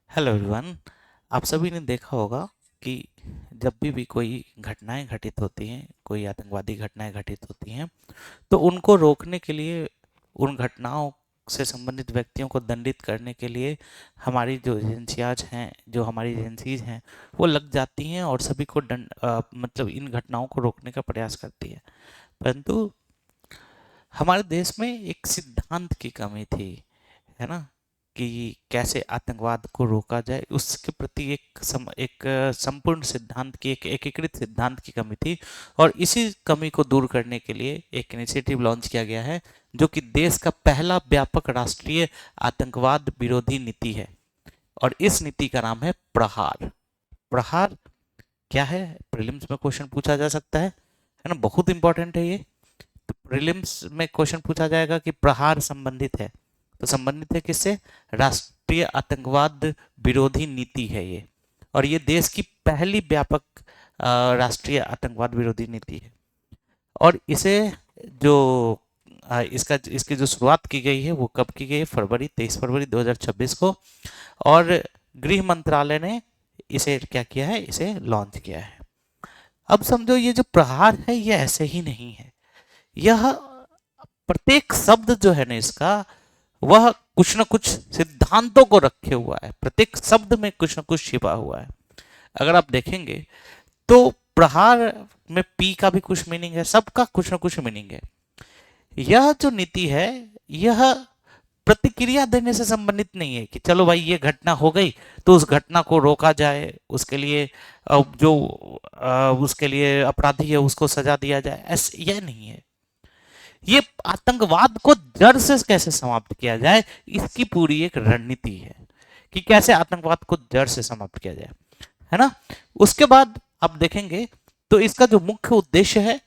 Hello everyone. आप सभी ने देखा होगा कि जब भी कोई घटनाएं घटित होती हैं, कोई आतंकवादी घटनाएं घटित होती हैं, तो उनको रोकने के लिए, उन घटनाओं से संबंधित व्यक्तियों को दंडित करने के लिए हमारी जो एजेंसियाज हैं, जो हमारी एजेंसीज हैं, वो लग जाती हैं और सभी को मतलब इन घटनाओं को रोकने का प्रयास करती है। परंतु हमारे देश में एक सिद्धांत की कमी थी, है ना, कि कैसे आतंकवाद को रोका जाए। उसके प्रति एक संपूर्ण सिद्धांत की, एक एकीकृत सिद्धांत की कमी थी। और इसी कमी को दूर करने के लिए एक इनिशिएटिव लॉन्च किया गया है, जो कि देश का पहला व्यापक राष्ट्रीय आतंकवाद विरोधी नीति है। और इस नीति का नाम है प्रहार। प्रहार क्या है? प्रीलिम्स में क्वेश्चन पूछा जा सकता है ना, बहुत इंपॉर्टेंट है ये। तो प्रीलिम्स में क्वेश्चन पूछा जाएगा कि प्रहार संबंधित है, तो संबंधित है किससे? राष्ट्रीय आतंकवाद विरोधी नीति है ये। और ये देश की पहली व्यापक राष्ट्रीय आतंकवाद विरोधी नीति है। और इसे जो इसकी जो शुरुआत की गई है, वो कब की गई है? 23 फरवरी 2026 को। और गृह मंत्रालय ने इसे क्या किया है? इसे लॉन्च किया है। अब समझो, ये जो प्रहार है ये ऐसे ही नहीं है। यह प्रत्येक शब्द जो है ना इसका, वह कुछ न कुछ सिद्धांतों को रखे हुआ है। प्रत्येक शब्द में कुछ न कुछ छिपा हुआ है। अगर आप देखेंगे तो प्रहार में पी का भी कुछ मीनिंग है, सबका कुछ न कुछ मीनिंग है। यह जो नीति है, यह प्रतिक्रिया देने से संबंधित नहीं है कि चलो भाई ये घटना हो गई तो उस घटना को रोका जाए, उसके लिए जो उसके लिए अपराधी है उसको सजा दिया जाए, ऐसे यह नहीं है। ये आतंकवाद को जड़ से कैसे समाप्त किया जाए, इसकी पूरी एक रणनीति है कि कैसे आतंकवाद को जड़ से समाप्त किया जाए, है ना। उसके बाद आप देखेंगे तो इसका जो मुख्य उद्देश्य है,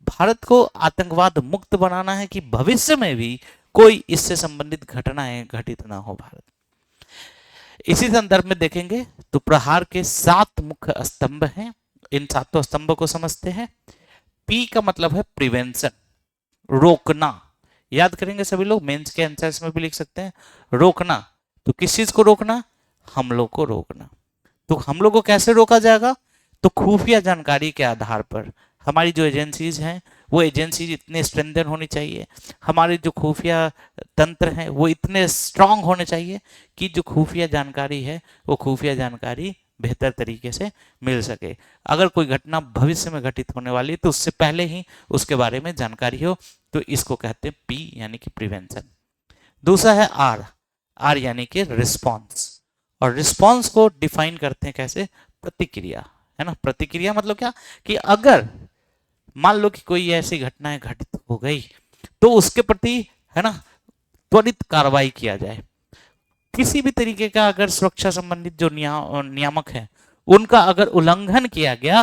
भारत को आतंकवाद मुक्त बनाना है कि भविष्य में भी कोई इससे संबंधित घटनाएं घटित ना हो भारत। इसी संदर्भ में देखेंगे तो प्रहार के 7 मुख्य स्तंभ हैं। इन 7 स्तंभों को समझते हैं। पी का मतलब है प्रिवेंशन, रोकना। याद करेंगे सभी लोग, मेंस के आंसर्स में भी लिख सकते हैं रोकना। तो किस चीज को रोकना? हमलों को रोकना। तो हमलों को कैसे रोका जाएगा? तो खुफिया जानकारी के आधार पर हमारी जो एजेंसीज हैं, वो एजेंसीज इतने स्ट्रेंथन होनी चाहिए, हमारे जो खुफिया तंत्र हैं वो इतने स्ट्रांग होने चाहिए कि जो खुफिया जानकारी है, वो खुफिया जानकारी बेहतर तरीके से मिल सके। अगर कोई घटना भविष्य में घटित होने वाली है तो उससे पहले ही उसके बारे में जानकारी हो, तो इसको कहते हैं पी यानी कि प्रिवेंशन। दूसरा है आर। आर यानी कि रिस्पॉन्स। और रिस्पॉन्स को डिफाइन करते हैं कैसे? प्रतिक्रिया, है ना। प्रतिक्रिया मतलब क्या? कि अगर मान लो कि कोई ऐसी घटनाएं घटित हो गई तो उसके प्रति, है ना, त्वरित कार्रवाई किया जाए। किसी भी तरीके का अगर सुरक्षा संबंधित जो नियामक है उनका अगर उल्लंघन किया गया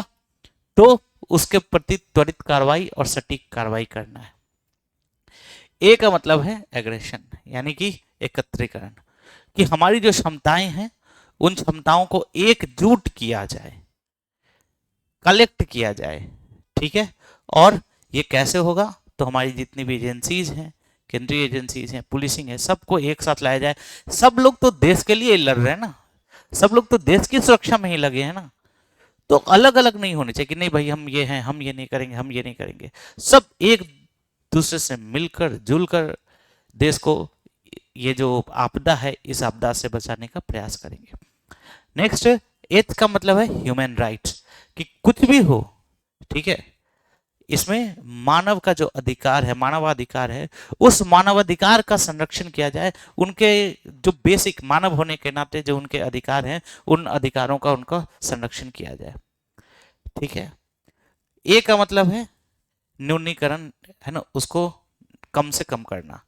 तो उसके प्रति त्वरित कार्रवाई और सटीक कार्रवाई करना है। ए का मतलब है एग्रेशन, यानी कि एकत्रीकरण, कि हमारी जो क्षमताएं हैं उन क्षमताओं को एकजुट किया जाए, कलेक्ट किया जाए, ठीक है। और ये कैसे होगा? तो हमारी जितनी भी एजेंसीज हैं, केंद्रीय एजेंसीज हैं, पुलिसिंग है, सबको एक साथ लाया जाए। सब लोग तो देश के लिए लड़ रहे हैं ना, सब लोग तो देश की सुरक्षा में ही लगे हैं ना। तो अलग अलग नहीं होने चाहिए कि नहीं भाई हम ये हैं, हम ये नहीं करेंगे, हम ये नहीं करेंगे। सब एक दूसरे से मिलकर जुलकर देश को ये जो आपदा है, इस आपदा से बचाने का प्रयास करेंगे। नेक्स्ट, एथ का मतलब है ह्यूमन राइट्स, कि कुछ भी हो, ठीक है, इसमें मानव का जो अधिकार है, मानवाधिकार है, उस मानवाधिकार का संरक्षण किया जाए। उनके जो बेसिक मानव होने के नाते जो उनके अधिकार हैं, उन अधिकारों का उनका संरक्षण किया जाए, ठीक है। ए का मतलब है न्यूनीकरण, है ना, उसको कम से कम करना।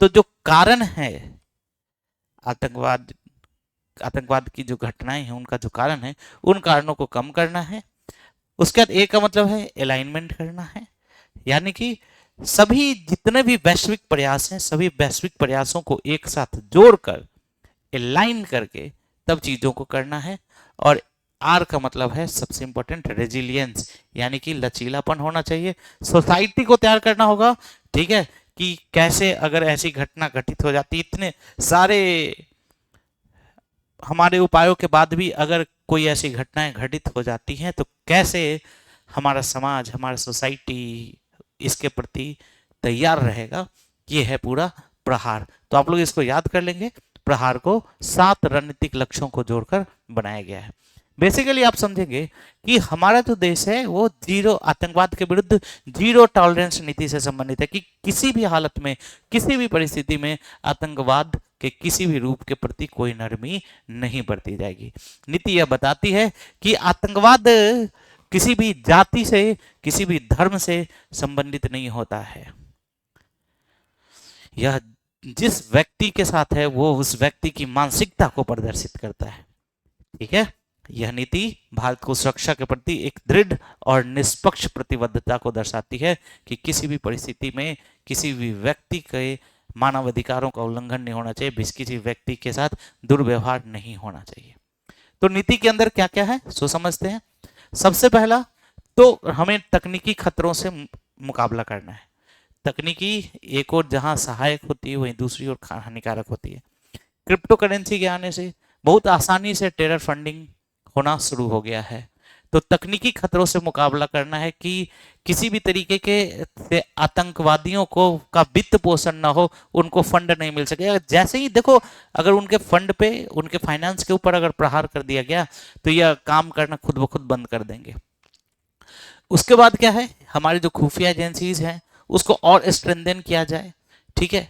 तो जो कारण है आतंकवाद, आतंकवाद की जो घटनाएं हैं उनका जो कारण है, उन कारणों को कम करना है। उसके बाद ए का मतलब है अलाइनमेंट करना है, यानी कि सभी जितने भी वैश्विक प्रयास हैं, सभी वैश्विक प्रयासों को एक साथ जोड़कर अलाइन करके तब चीजों को करना है। और आर का मतलब है सबसे इंपॉर्टेंट रेजिलियंस, यानी कि लचीलापन होना चाहिए। सोसाइटी को तैयार करना होगा, ठीक है, कि कैसे अगर ऐसी घटना घटित हो जाती, इतने सारे हमारे उपायों के बाद भी अगर कोई ऐसी घटनाएं घटित हो जाती हैं तो कैसे हमारा समाज, हमारा सोसाइटी इसके प्रति तैयार रहेगा, ये है पूरा प्रहार। तो आप लोग इसको याद कर लेंगे। प्रहार को 7 रणनीतिक लक्ष्यों को जोड़कर बनाया गया है। बेसिकली आप समझेंगे कि हमारा जो देश है वो जीरो आतंकवाद के विरुद्ध जीरो टॉलरेंस नीति से संबंधित है, कि किसी भी हालत में, किसी भी परिस्थिति में आतंकवाद के किसी भी रूप के प्रति कोई नरमी नहीं बरती जाएगी। नीति यह बताती है कि आतंकवाद किसी भी जाति से, किसी भी धर्म से संबंधित नहीं होता है। यह जिस व्यक्ति के साथ है वो उस व्यक्ति की मानसिकता को प्रदर्शित करता है। ठीक है, यह नीति भारत को सुरक्षा के प्रति एक दृढ़ और निष्पक्ष प्रतिबद्धता को दर्शाती है कि किसी भी परिस्थिति में किसी भी व्यक्ति के मानव अधिकारों का उल्लंघन नहीं होना चाहिए, किसी व्यक्ति के साथ दुर्व्यवहार नहीं होना चाहिए। तो नीति के अंदर क्या क्या है सो समझते हैं। सबसे पहला तो हमें तकनीकी खतरों से मुकाबला करना है। तकनीकी एक और जहां सहायक होती है वहीं दूसरी ओर हानिकारक होती है। क्रिप्टो करेंसी के आने से बहुत आसानी से टेरर फंडिंग होना शुरू हो गया है। तो तकनीकी खतरों से मुकाबला करना है कि किसी भी तरीके के से आतंकवादियों को का वित्त पोषण ना हो, उनको फंड नहीं मिल सके। जैसे ही देखो, अगर उनके फंड पे, उनके फाइनेंस के ऊपर अगर प्रहार कर दिया गया तो यह काम करना खुद ब खुद बंद कर देंगे। उसके बाद क्या है, हमारी जो खुफिया एजेंसीज हैं उसको और स्ट्रेंथन किया जाए। ठीक है,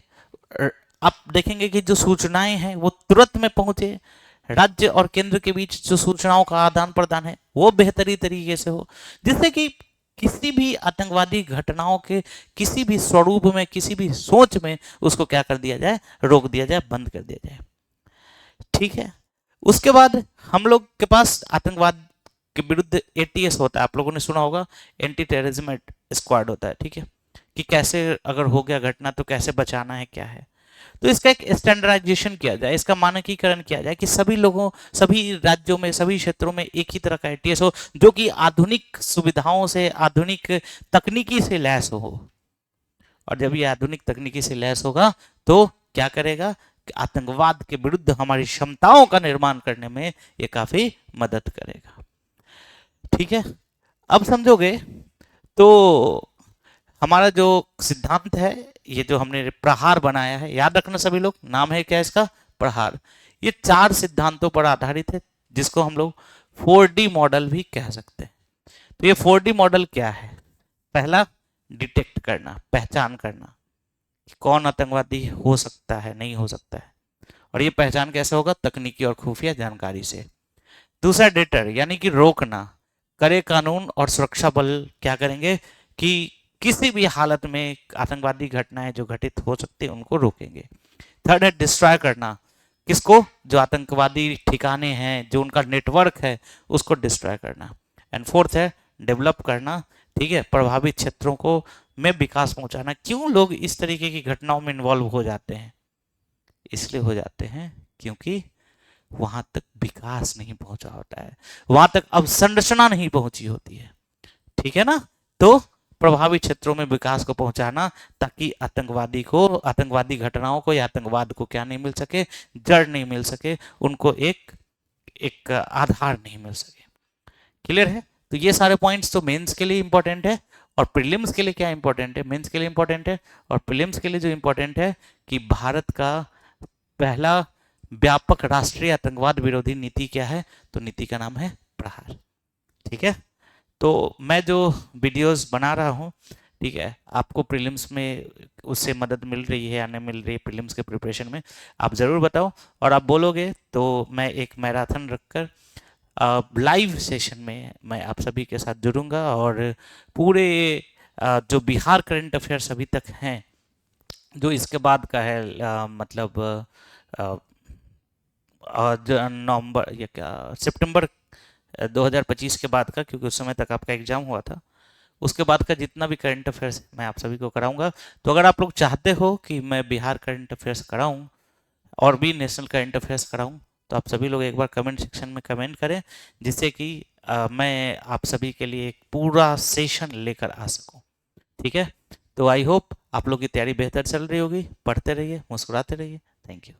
आप देखेंगे कि जो सूचनाएं हैं वो तुरंत में पहुंचे, राज्य और केंद्र के बीच जो सूचनाओं का आदान प्रदान है वो बेहतरी तरीके से हो, जिससे कि किसी भी आतंकवादी घटनाओं के किसी भी स्वरूप में, किसी भी सोच में उसको क्या कर दिया जाए, रोक दिया जाए, बंद कर दिया जाए। ठीक है, उसके बाद हम लोग के पास आतंकवाद के विरुद्ध एटीएस होता है, आप लोगों ने सुना होगा, एंटी टेररिज्म स्क्वाड होता है। ठीक है, कि कैसे अगर हो गया घटना तो कैसे बचाना है, क्या है। तो इसका एक स्टैंडर्डाइजेशन किया जाए, इसका मानकीकरण किया जाए कि सभी लोगों, सभी राज्यों में, सभी क्षेत्रों में एक ही तरह का एटीएस हो जो कि आधुनिक सुविधाओं से, आधुनिक तकनीकी से लैस हो। और जब ये आधुनिक तकनीकी से लैस होगा तो क्या करेगा, आतंकवाद के विरुद्ध हमारी क्षमताओं का निर्माण करने में ये काफी मदद करेगा। ठीक है, अब समझोगे तो हमारा जो सिद्धांत है, ये जो हमने प्रहार बनाया है, याद रखना सभी लोग, नाम है क्या इसका, प्रहार। ये 4 सिद्धांतों पर आधारित है जिसको हम लोग 4D मॉडल भी कह सकते हैं। तो ये 4D मॉडल क्या है, पहला डिटेक्ट करना, पहचान करना, कौन आतंकवादी हो सकता है, नहीं हो सकता है, और ये पहचान कैसे होगा, तकनीकी और खुफिया जानकारी से। दूसरा डेटर, यानी कि रोकना, करे कानून और सुरक्षा बल क्या करेंगे कि किसी भी हालत में आतंकवादी घटनाएं जो घटित हो सकती है उनको रोकेंगे। थर्ड है डिस्ट्रॉय करना, किसको, जो आतंकवादी ठिकाने हैं, जो उनका नेटवर्क है उसको डिस्ट्रॉय करना। एंड फोर्थ है डेवलप करना। ठीक है, प्रभावित क्षेत्रों को में विकास पहुंचाना। क्यों लोग इस तरीके की घटनाओं में इन्वॉल्व हो जाते हैं, इसलिए हो जाते हैं क्योंकि वहां तक विकास नहीं पहुंचा होता है, वहां तक अवसंरचना नहीं पहुंची होती है। ठीक है ना, तो प्रभावित क्षेत्रों में विकास को पहुंचाना ताकि आतंकवादी को, आतंकवादी घटनाओं को या आतंकवाद को क्या नहीं मिल सके, जड़ नहीं मिल सके, उनको एक आधार नहीं मिल सके। क्लियर है, तो ये सारे पॉइंट्स तो मेंस के लिए इंपॉर्टेंट है, और प्रीलिम्स के लिए क्या इंपॉर्टेंट है, मेंस के लिए इंपॉर्टेंट है, और प्रीलिम्स के लिए जो इंपॉर्टेंट है कि भारत का पहला व्यापक राष्ट्रीय आतंकवाद विरोधी नीति क्या है, तो नीति का नाम है प्रहार। ठीक है, तो मैं जो वीडियोस बना रहा हूँ, ठीक है, आपको प्रीलिम्स में उससे मदद मिल रही है या नहीं मिल रही है, प्रीलिम्स के प्रिपरेशन में आप ज़रूर बताओ। और आप बोलोगे तो मैं एक मैराथन रखकर लाइव सेशन में मैं आप सभी के साथ जुड़ूंगा, और पूरे जो बिहार करंट अफेयर्स अभी तक हैं, जो इसके बाद का है, मतलब नवंबर या क्या सितंबर 2025 के बाद का, क्योंकि उस समय तक आपका एग्जाम हुआ था, उसके बाद का जितना भी करंट अफेयर्स मैं आप सभी को कराऊंगा। तो अगर आप लोग चाहते हो कि मैं बिहार करंट अफेयर्स कराऊं और भी नेशनल करंट अफेयर्स कराऊं, तो आप सभी लोग एक बार कमेंट सेक्शन में कमेंट करें, जिससे कि मैं आप सभी के लिए एक पूरा सेशन लेकर आ सकूं। ठीक है, तो आई होप आप लोग की तैयारी बेहतर चल रही होगी। पढ़ते रहिए, मुस्कुराते रहिए। Thank you.